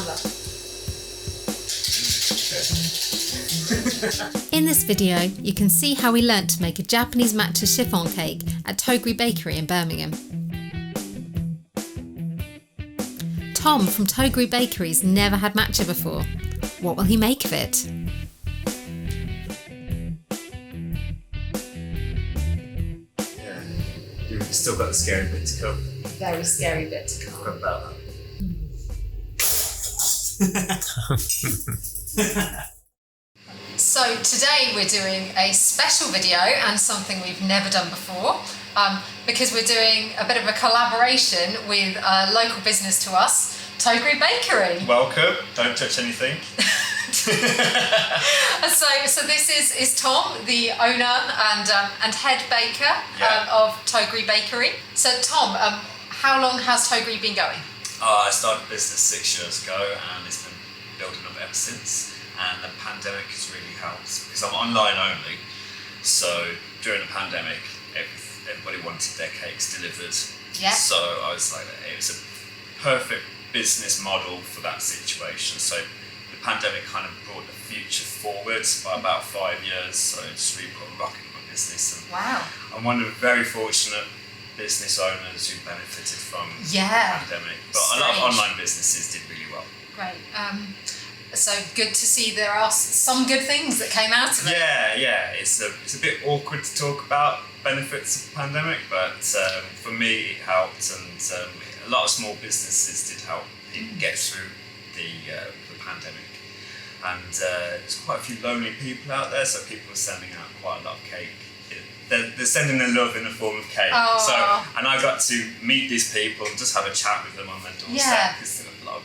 love. In this video, you can see how we learnt to make a Japanese matcha chiffon cake at Togri Bakery in Birmingham. Tom from Togri Bakery's never had matcha before. What will he make of it? Yeah, you've still got the scary bit to come. Very scary bit to come. What about that? So today we're doing a special video and something we've never done before because we're doing a bit of a collaboration with a local business to us, Togri Bakery. Welcome, don't touch anything. So this is Tom, the owner and head baker of Togri Bakery. So Tom, how long has Togri been going? I started the business 6 years ago and it's been building up ever since. And the pandemic has really helped because I'm online only. So during the pandemic, everybody wanted their cakes delivered. Yeah. So I was like, it was a perfect business model for that situation. So the pandemic kind of brought the future forward by about 5 years. So it's really put a rocket in my business. And wow. I'm one of the very fortunate business owners who benefited from the pandemic. But a lot of online businesses did really well. Great. So good to see there are some good things that came out of it. Yeah. It's a bit awkward to talk about benefits of the pandemic, but for me it helped, and a lot of small businesses did help get through the pandemic. And there's quite a few lonely people out there, so people are sending out quite a lot of cake. They're sending their love in the form of cake. Oh. So, and I got to meet these people and just have a chat with them on their doorstep because a lot of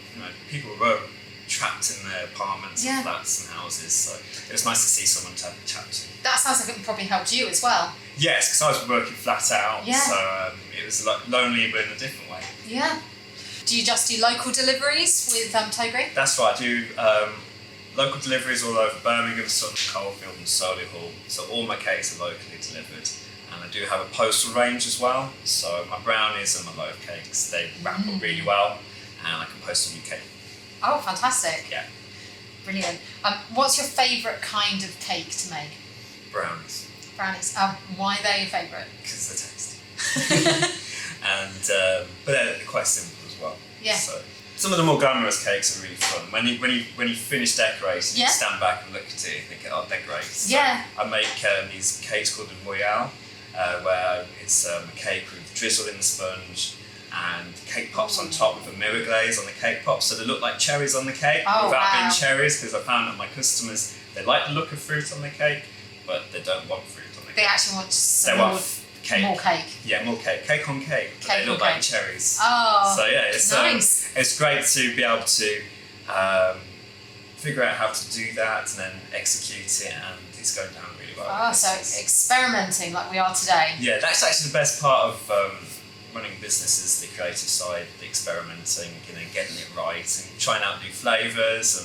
people were trapped in their apartments and flats and houses, so it was nice to see someone to have a chat to. That sounds like it probably helped you as well. Yes, because I was working flat out, so it was lonely but in a different way. Yeah. Do you just do local deliveries with Togri? That's right, I do local deliveries all over Birmingham, Sutton Coldfield and Solihull, so all my cakes are locally delivered. And I do have a postal range as well, so my brownies and my loaf cakes, they wrap up really well and I can post them UK. Oh, fantastic. Yeah. Brilliant. What's your favourite kind of cake to make? Brownies. Brownies. Why are they your favourite? Because they're tasty. And but they're quite simple as well. Yeah. So some of the more glamorous cakes are really fun. When you finish decorating, you stand back and look at it and think, oh, they're great. So I make these cakes called a royale, where it's a cake with drizzle in the sponge and cake pops on top with a Miru glaze on the cake pops, so they look like cherries on the cake without being cherries, because I found that my customers, they like the look of fruit on the cake, but they don't want fruit on the cake. They actually want cake. More cake. Yeah, more cake. Cake on cake. But they look like cherries. Oh, so yeah, it's nice. It's great to be able to figure out how to do that and then execute it, and it's going down really well. Oh, so experimenting like we are today. Yeah, that's actually the best part of running businesses, the creative side, the experimenting, getting it right and trying out new flavours.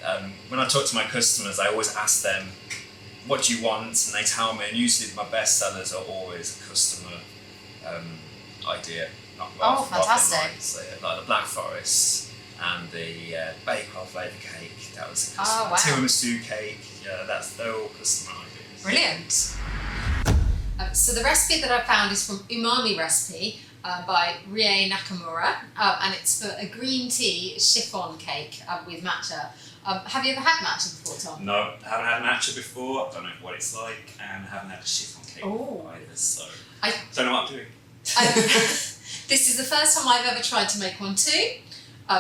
And when I talk to my customers, I always ask them, what do you want? And they tell me, and usually my best sellers are always a customer idea. Fantastic. So, like the Black Forest and the Bakewell flavoured cake, that was a customer. Tiramisu cake, they're all customer ideas. Brilliant. So the recipe that I found is from Umami Recipe by Rie Nakamura, and it's for a green tea chiffon cake with matcha. Have you ever had matcha before, Tom? No, I haven't had matcha before. I don't know what it's like, and I haven't had a chiffon cake either, so I don't know what I'm doing. This is the first time I've ever tried to make one too,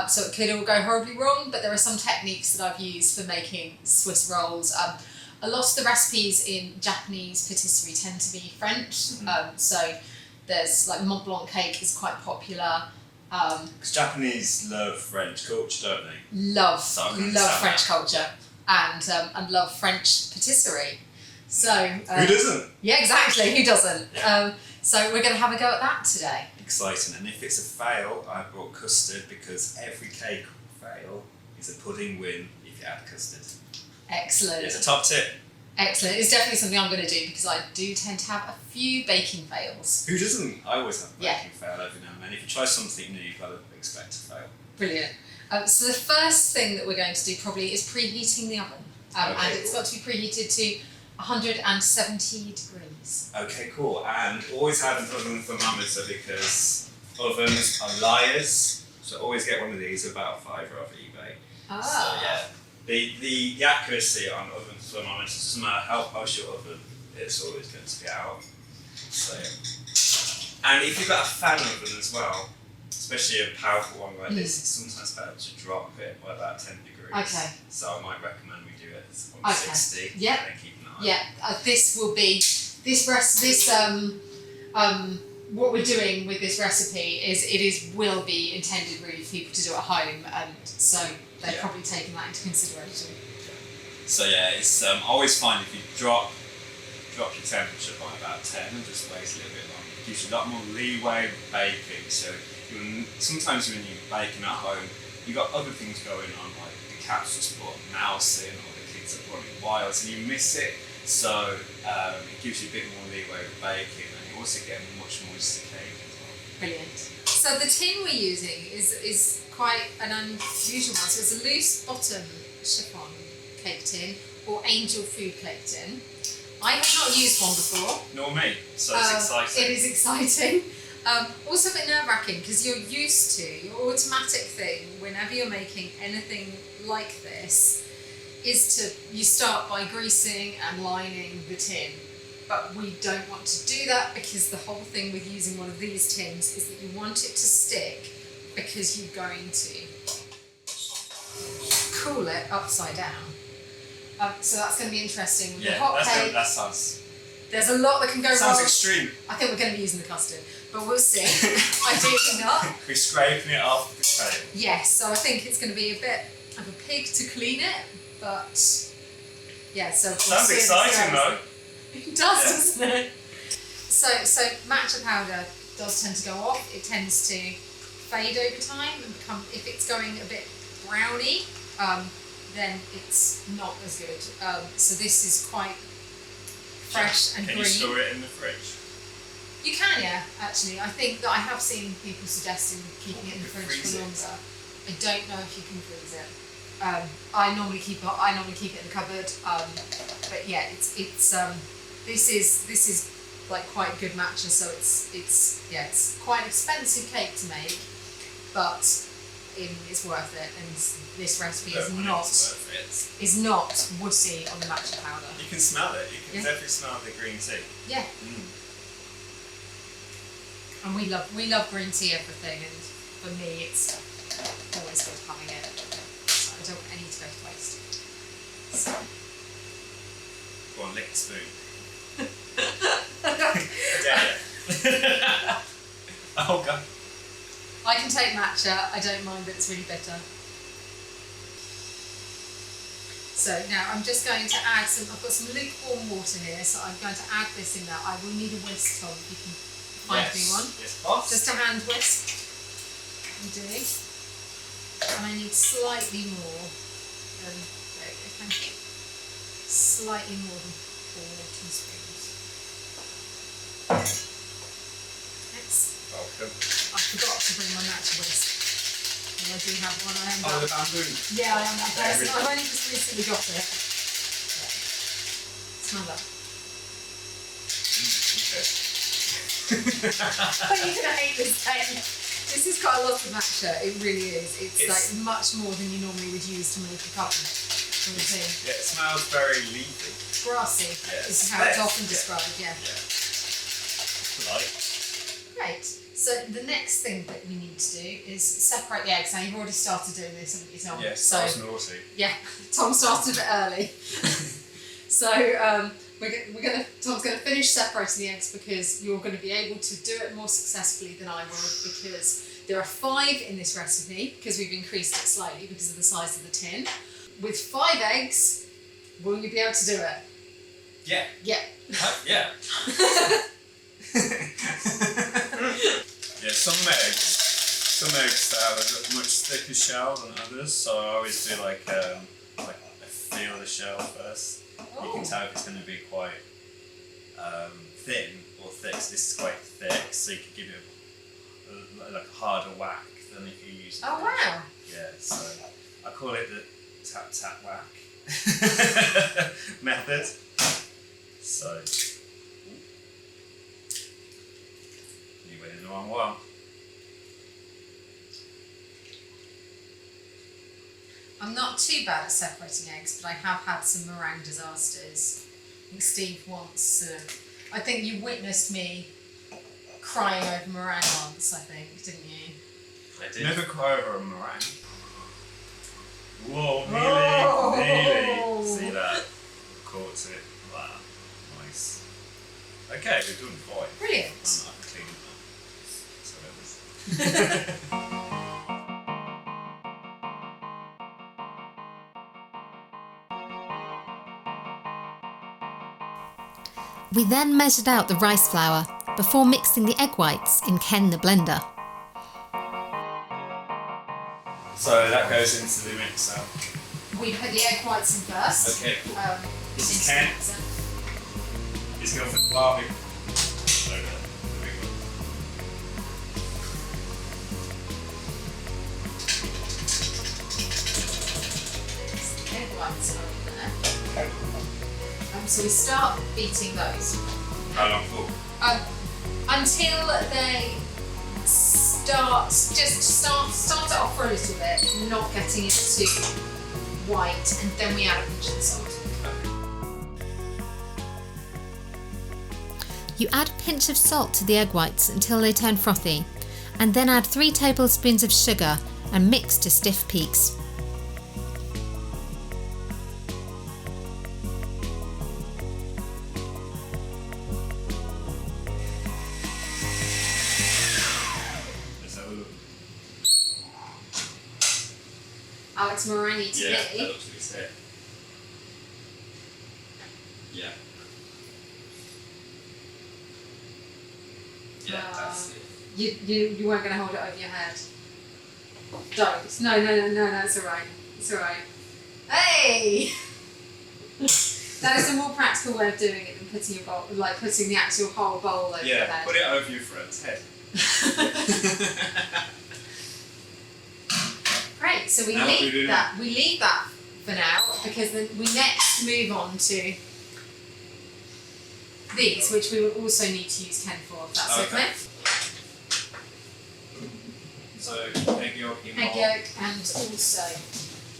so it could all go horribly wrong, but there are some techniques that I've used for making Swiss rolls. A lot of the recipes in Japanese patisserie tend to be French, so there's like Mont Blanc cake is quite popular. Because Japanese love French culture, don't they? Love French culture and love French patisserie. So who doesn't? Yeah, exactly. Who doesn't? Yeah. So we're going to have a go at that today. Exciting, and if it's a fail, I brought custard because every cake will fail is a pudding win if you add custard. Excellent. It's a top tip. Excellent. It's definitely something I'm going to do because I do tend to have a few baking fails. Who doesn't? I always have a baking fail every now and then. If you try something new, you've got to expect to fail. Brilliant. So the first thing that we're going to do probably is preheating the oven. And it's got to be preheated to 170 degrees. Okay, cool. And always have an oven thermometer because ovens are liars. So always get one of these, about £5 off eBay. So yeah, the accuracy on oven thermometers doesn't matter how posh your oven, it's always going to be out. So and if you've got a fan oven as well, especially a powerful one like this, it's sometimes better to drop it by about 10 degrees. Okay. So I might recommend we do it on 60. Yep. And then keep an eye. Yeah. This will be what we're doing with this recipe is will be intended really for people to do at home, and so they're probably taking that into consideration. So yeah, it's I always find if you drop your temperature by about 10 and just wait a little bit longer, it gives you a lot more leeway with baking. So sometimes when you're baking at home, you've got other things going on, like the cat's just put a mouse in or the kids are running wild and you miss it. So it gives you a bit more leeway with baking, and you also get much moisture cake as well. Brilliant. So the tin we're using is quite an unusual one. So it's a loose bottom chiffon cake tin or angel food cake tin. I have not used one before. Nor me, so it's exciting. It is exciting. Also a bit nerve-wracking because you're used to, your automatic thing whenever you're making anything like this is you start by greasing and lining the tin. But we don't want to do that because the whole thing with using one of these tins is that you want it to stick because you're going to cool it upside down. So that's going to be interesting. With the hot cake, that sounds... There's a lot that can go wrong. Sounds extreme. I think we're going to be using the custard, but we'll see. Ideally not. We're scraping it off the tray. Yes, so I think it's going to be a bit of a pig to clean it, but yeah, so we'll sounds see. Exciting though. It does, doesn't it? So matcha powder does tend to go off. It tends to fade over time and become, if it's going a bit browny, then it's not as good. So this is quite fresh and green. Can you store it in the fridge? You can, yeah, actually. I think that I have seen people suggesting keeping it in the fridge for longer. I don't know if you can freeze it. I normally keep it in the cupboard. But yeah, this is like quite good matcha, so it's quite an expensive cake to make, but it's worth it. And this recipe is not wussy on the matcha powder. You can smell it. You can definitely smell the green tea. Yeah. And we love green tea everything, and for me it's always good having it. So I don't want any to go to waste. So. Go on, lick the spoon. Oh god. I can take matcha, I don't mind that it's really bitter. So now I'm just going to add I've got some lukewarm water here, so I'm going to add this in there. I will need a whisk, Tom, if you can find me one. Yes, boss. Just a hand whisk. I'm doing. And I need slightly more than, slightly more than 4 teaspoons. Next. Welcome. I forgot to bring my matcha whisk. I do have one. The bamboo. Yeah, I am that person. I've only just recently got it. Yeah. Smell that. Okay. But you're going to hate this cake. This is quite a lot of matcha. It really is. It's like much more than you normally would use to make a cup of tea. Yeah, it smells very leafy. Grassy. Yeah, is how it's often described. Yeah. Like. Great. So the next thing that we need to do is separate the eggs. Now you've already started doing this, haven't you, Tom? Yes, so, that was naughty. Yeah, Tom started a bit early. So Tom's going to finish separating the eggs because you're going to be able to do it more successfully than I will, because there are 5 in this recipe because we've increased it slightly because of the size of the tin. With 5 eggs, will you be able to do it? Yeah. Yeah. Yeah. Yeah, some eggs that have a much thicker shell than others, so I always do like I feel the shell first. You can tell if it's going to be quite thin or thick. So this is quite thick, so you can give it like a harder whack than if you use. Oh wow! Yeah, so I call it the tap tap whack method. So you went in the wrong one. I'm not too bad at separating eggs, but I have had some meringue disasters. I think Steve once, I think you witnessed me crying over meringue once, I think, didn't you? I did. Never cry over a meringue. Whoa, nearly. See that? Caught it. Wow, nice. Okay, we're doing fine. Brilliant. I'm not cleaning up. So it was. We then measured out the rice flour before mixing the egg whites in Ken the blender. So that goes into the mixer. We put the egg whites in first. Okay. This is into Ken. the mixer. He's going for the barbie. The egg whites are in there. So we start beating those. How long for? Until they start it off for a little bit, not getting it too white, and then we add a pinch of salt. You add a pinch of salt to the egg whites until they turn frothy, and then add 3 tablespoons of sugar and mix to stiff peaks. Alex meringue to Yeah, that me. looks really sick. Yeah. Yeah, that's it. You weren't going to hold it over your head. Don't. No, it's alright. It's alright. Hey! That is a more practical way of doing it than putting your bowl, like putting the actual whole bowl over your Yeah, head. put it over your friend's head. Great, so we Now what do we leave do that. We leave that for now because then we next move on to these, which we will also need to use Ken for, if that's okay. So egg yolk in Egg yolk and also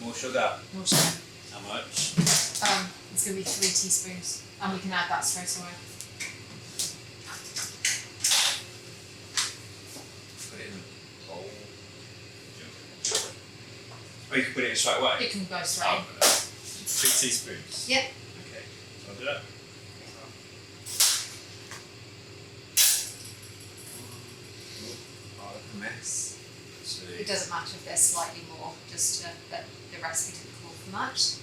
more sugar. more sugar. How much? It's going to be 3 teaspoons, and we can add that straight away. Put it in a bowl. Oh, you can put it in straight away? It can go straight. Oh, 3 teaspoons? Yep. Okay, so I'll do that. Oh, a mess. It doesn't matter if there's slightly more, just that the recipe didn't call for much.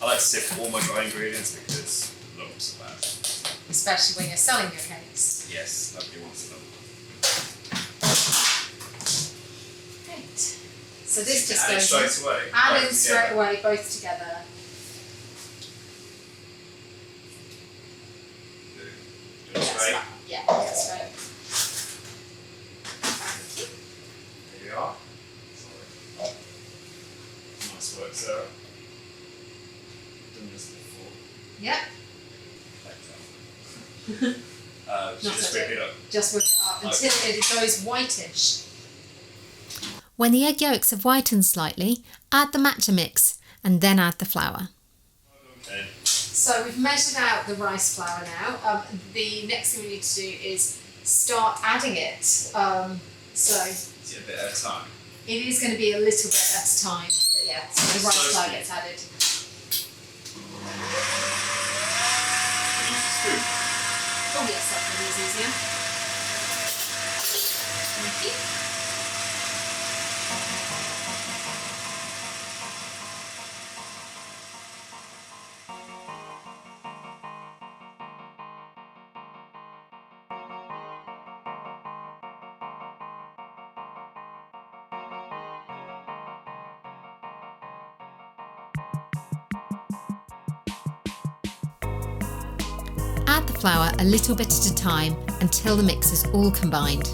I like to sift all my dry ingredients because lumps are bad. Especially when you're selling your cakes. Yes, nobody wants them. Great. So this just Add it goes in. straight away. Add Both in straight together. away, both together. Do it straight. Right. Yeah, that's right. There you are. Sorry. Nice work, Sarah. Done this before. Yep. Just whip it up. Just whip it up until it goes whitish. When the egg yolks have whitened slightly, add the matcha mix and then add the flour. Okay. So we've measured out the rice flour now. The next thing we need to do is start adding it. So Is it a bit at a time? it is going to be a little bit at a time. But yeah, so the rice flour gets added. Spoon. Oh yes, that one is easier. Thank you. add the flour a little bit at a time until the mix is all combined.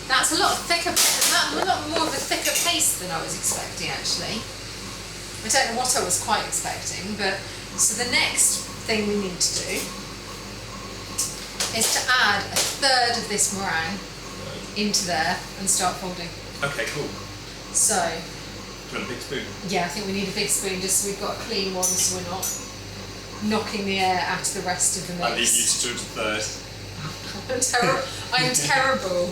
That's a lot thicker, a lot more of a thicker paste than I was expecting actually. I don't know what I was quite expecting, but so the next thing we need to do is to add a third of this meringue into there and start folding. Okay, cool. So, do you want a big spoon? Yeah, I think we need a big spoon just so we've got a clean one so we're not knocking the air out of the rest of the mix. I need you to do a third. I'm terrible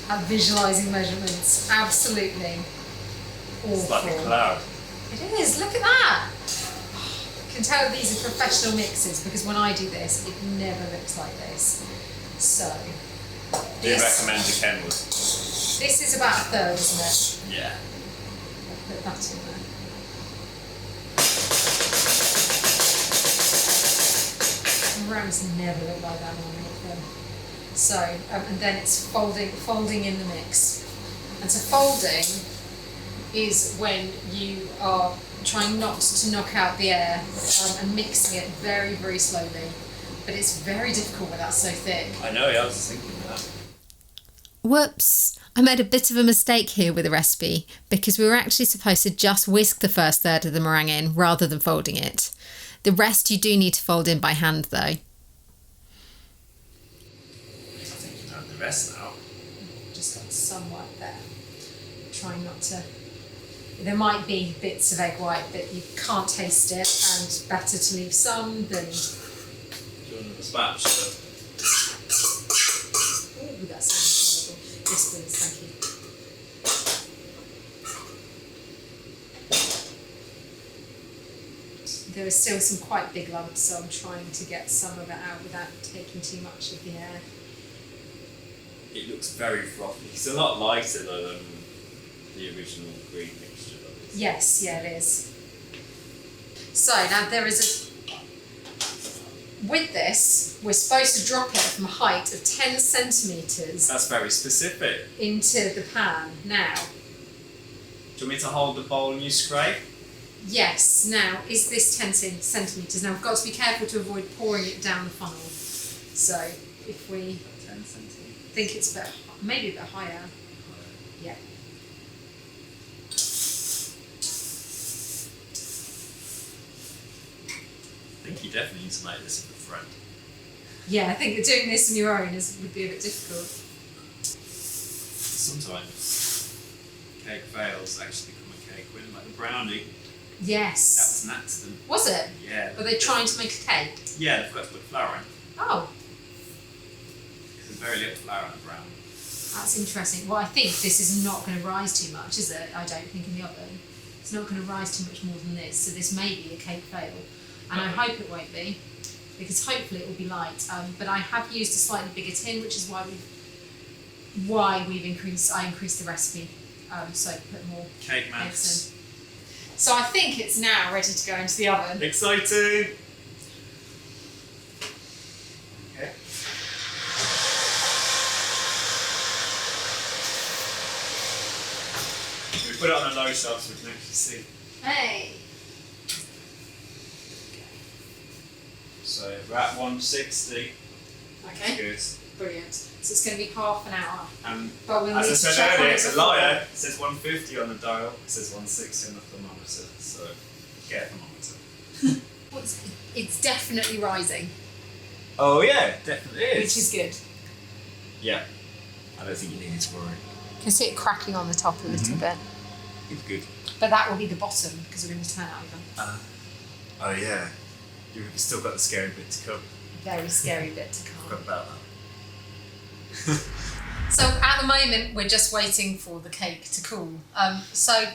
at visualising measurements. Absolutely awful. It's like a cloud. It is, look at that. You can tell these are professional mixes because when I do this, it never looks like this. So, Do you recommend a Kenwood? This is about a third, isn't it? Yeah. I'll put that in there. Rams never look like that on any of them. So, and then it's folding in the mix. And so folding is when you are trying not to knock out the air and mixing it very, very slowly. But it's very difficult when that's so thick. I know, I was thinking that. Whoops! I made a bit of a mistake here with the recipe because we were actually supposed to just whisk the first third of the meringue in rather than folding it. The rest you do need to fold in by hand though. I think you know the rest now. Just got somewhat there. Trying not to. There might be bits of egg white, but you can't taste it, and better to leave some than. Do you want another spatula? Oh, that sounds horrible. Yes, please, thank you. There are still some quite big lumps, so I'm trying to get some of it out without taking too much of the air. It looks very frothy. It's a lot lighter though than the original green mixture. Yes, yeah, it is. So now there is with this, we're supposed to drop it from a height of 10 centimetres. That's very specific. Into the pan. Now. Do you want me to hold the bowl and you scrape? Yes. Now, is this 10 centimetres? Now, we've got to be careful to avoid pouring it down the funnel. So, if we 10 centimetres. think it's maybe a bit higher. Yeah. I think you definitely need to make this with a friend. Yeah, I think that doing this on your own would be a bit difficult. Sometimes cake fails actually become a cake winner, like the brownie. Yes. That was an accident. Was it? Yeah. Were they trying to make a cake? Yeah, they forgot to put flour in. Oh. Because there's very little flour in the brownie. That's interesting. Well, I think this is not going to rise too much, is it? I don't think in the oven. It's not going to rise too much more than this, so this may be a cake fail. And I hope it won't be, because hopefully it will be light. But I have used a slightly bigger tin, which is why we've increased the recipe. So put more Cake eggs maths. in. So I think it's now ready to go into the oven. Exciting! Okay. We put it on a low shelf so we can actually see. Hey! So we're at 160. Okay. Good. Brilliant. So it's going to be half an hour. But we'll as I need to said check on earlier, it it's a before. liar. It says 150 on the dial. It says 160 on the thermometer. So get a thermometer. It's definitely rising, Oh yeah, it definitely is. which is good. Yeah. I don't think you need to worry. You can see it crackling on the top a little bit. It's good. But that will be the bottom because we're going to turn it over. Oh yeah. You've still got the scary bit to come. Very scary bit to come. Forgot about that. So at the moment we're just waiting for the cake to cool. So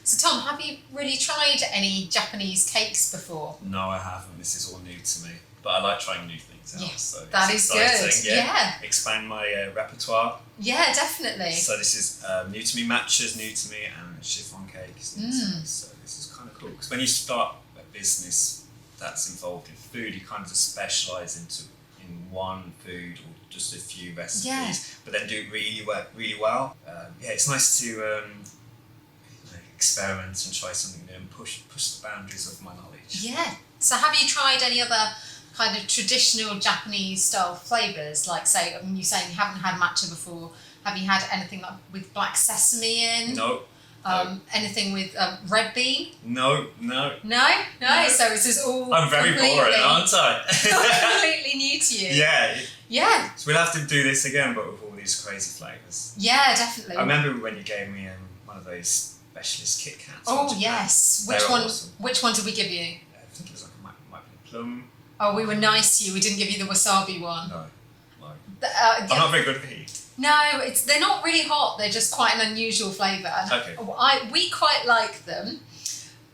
So Tom, have you really tried any Japanese cakes before? No, I haven't. This is all new to me. But I like trying new things out. Yes, so that is exciting. good. Yeah. Expand my repertoire. Yeah, definitely. So this is new to me. Matcha's new to me, and chiffon cake is new to me. So this is kind of cool because when you start a business that's involved in food, you kind of just specialise in one food or just a few recipes, but then do it really well. It's nice to experiment and try something new and push the boundaries of my knowledge. Yeah. So have you tried any other kind of traditional Japanese style flavours? Like, say, you saying you haven't had matcha before. Have you had anything like with black sesame in? No. Anything with red bean? No. No. So this is all. I'm very boring, aren't I? Completely new to you. Yeah. So we'll have to do this again, but with all these crazy flavours. Yeah, definitely. I remember when you gave me one of those specialist Kit Kats. Oh yes. Which one? Awesome. Which one did we give you? I think it was like might be plum. Oh, we were nice to you. We didn't give you the wasabi one. No. Yeah. I'm not very good at heat. No, they're not really hot. They're just quite an unusual flavour. Okay. We quite like them,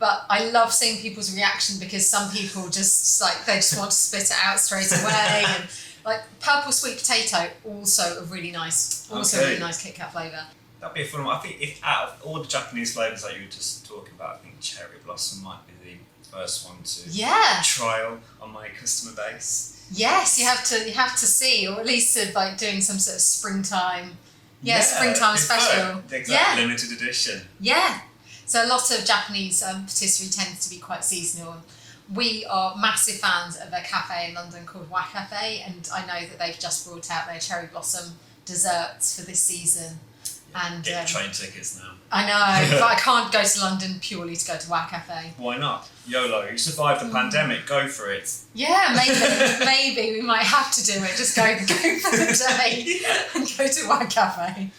but I love seeing people's reaction because some people just they just want to spit it out straight away. And like purple sweet potato, also a really nice, really nice Kit Kat flavour. That'd be a fun one. I think if out of all the Japanese flavours that you were just talking about, I think cherry blossom might be the first one to trial on my customer base. Yes, you have to see, or at least doing some sort of springtime springtime special. Exactly, limited edition. Yeah. So a lot of Japanese patisserie tends to be quite seasonal. We are massive fans of a cafe in London called Wa Cafe, and I know that they've just brought out their cherry blossom desserts for this season. And get train tickets now. I know, but I can't go to London purely to go to Wa Cafe. Why not? YOLO, you survived the pandemic, go for it. Yeah, maybe we might have to do it. Just go for the day and go to Wa Cafe.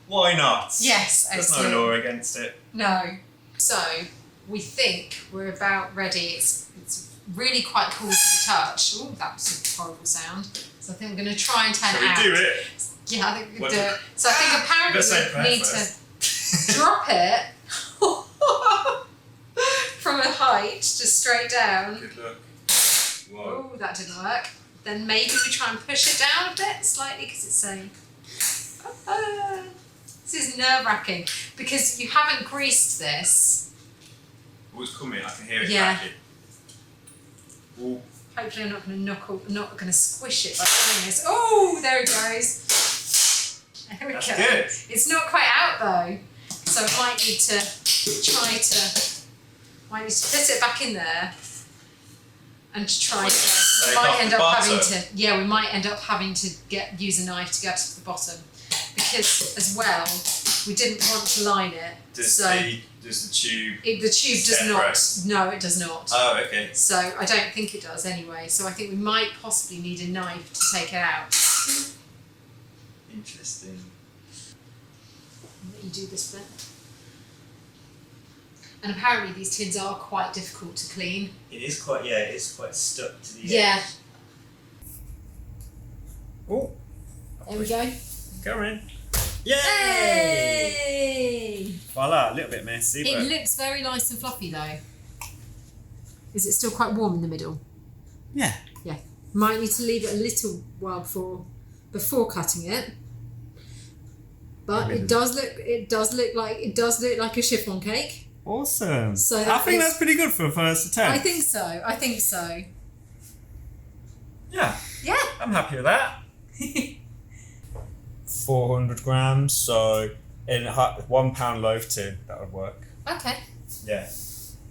Why not? Yes, there's no law against it. No. So we think we're about ready. It's really quite cool to the touch. Oh, that was a horrible sound. So I think we're going to try and turn it out. Shall we do it? Yeah, I think we can do it. So I think apparently we need to drop it from a height, just straight down. Good luck. Oh, that didn't work. Then maybe we try and push it down a bit slightly because it's saying. This is nerve-wracking because you haven't greased this. Oh, it's coming. I can hear it cracking. Ooh. Hopefully I'm not going to squish it by doing this. Oh, there it goes. There we go. Good. It's not quite out though, so I might need to put it back in there and try to. We might end up having to use a knife to get to the bottom because as well we didn't want to line it. Does the tube? The tube does not. No, it does not. Oh, okay. So I don't think it does anyway. So I think we might possibly need a knife to take it out. Interesting. I'll let you do this bit. And apparently these tins are quite difficult to clean. It is quite stuck to the edge. Yeah. Oh. There we go. Go in. Yay! Yay! Voila, a little bit messy, but... It looks very nice and fluffy though. Is it still quite warm in the middle? Yeah. Yeah. Might need to leave it a little while before cutting it. But it does look like a chiffon cake. Awesome. So I think that's pretty good for a first attempt. I think so. Yeah. Yeah. I'm happy with that. 400 grams, so in a 1 pound loaf tin, that would work. Okay. Yeah.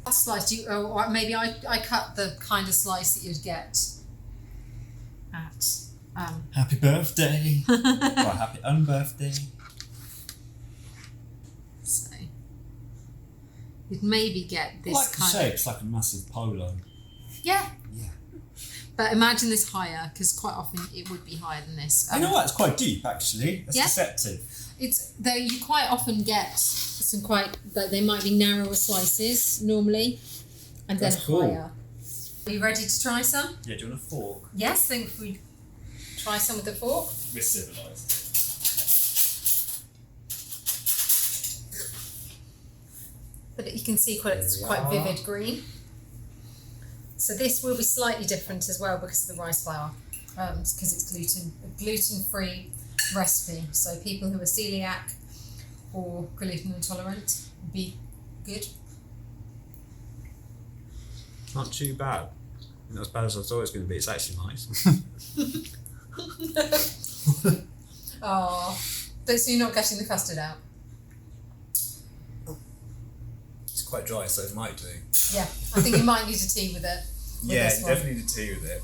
I sliced you, or maybe I cut the kind of slice that you'd get at. Happy birthday. Or happy unbirthday. So you'd maybe get this like kind the shape's like a massive polo. Yeah. Yeah. But imagine this higher, because quite often it would be higher than this. You know what? It's quite deep, actually. It's deceptive. Though you quite often get some they might be narrower slices normally, and then higher. Are you ready to try some? Yeah, do you want a fork? Yes, I think if we try some with the fork. We're civilised. but you can see it's quite vivid green. So this will be slightly different as well because of the rice flour, because it's gluten-free recipe. So people who are celiac or gluten intolerant would be good. Not too bad. Not as bad as I thought it was going to be. It's actually nice. Oh, so you're not getting the custard out? It's quite dry, so it might do. Yeah, I think you might need a tea with it. Yeah, definitely need a tea with it.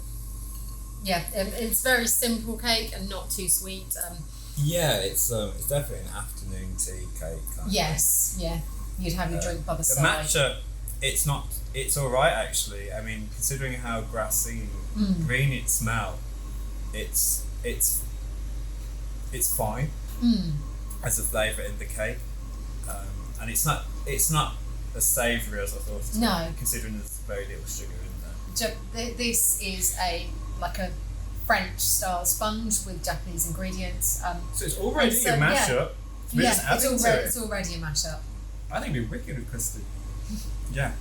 Yeah, it's very simple cake and not too sweet. Yeah, it's definitely an afternoon tea cake. Yes, yeah, you'd have your drink by the side. The matcha, it's all right actually. I mean, considering how grassy, green it smell, it's fine as a flavour in the cake, and it's not as savoury as I thought it would be, considering there's very little sugar in there. This is a French style sponge with Japanese ingredients. So it's already a mashup. It's already a mashup. I think it'd be wicked with custard. Yeah.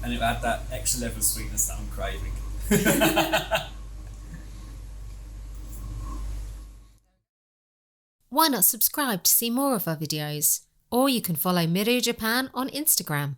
And it had that extra level of sweetness that I'm craving. Why not subscribe to see more of our videos? Or you can follow Miru Japan on Instagram.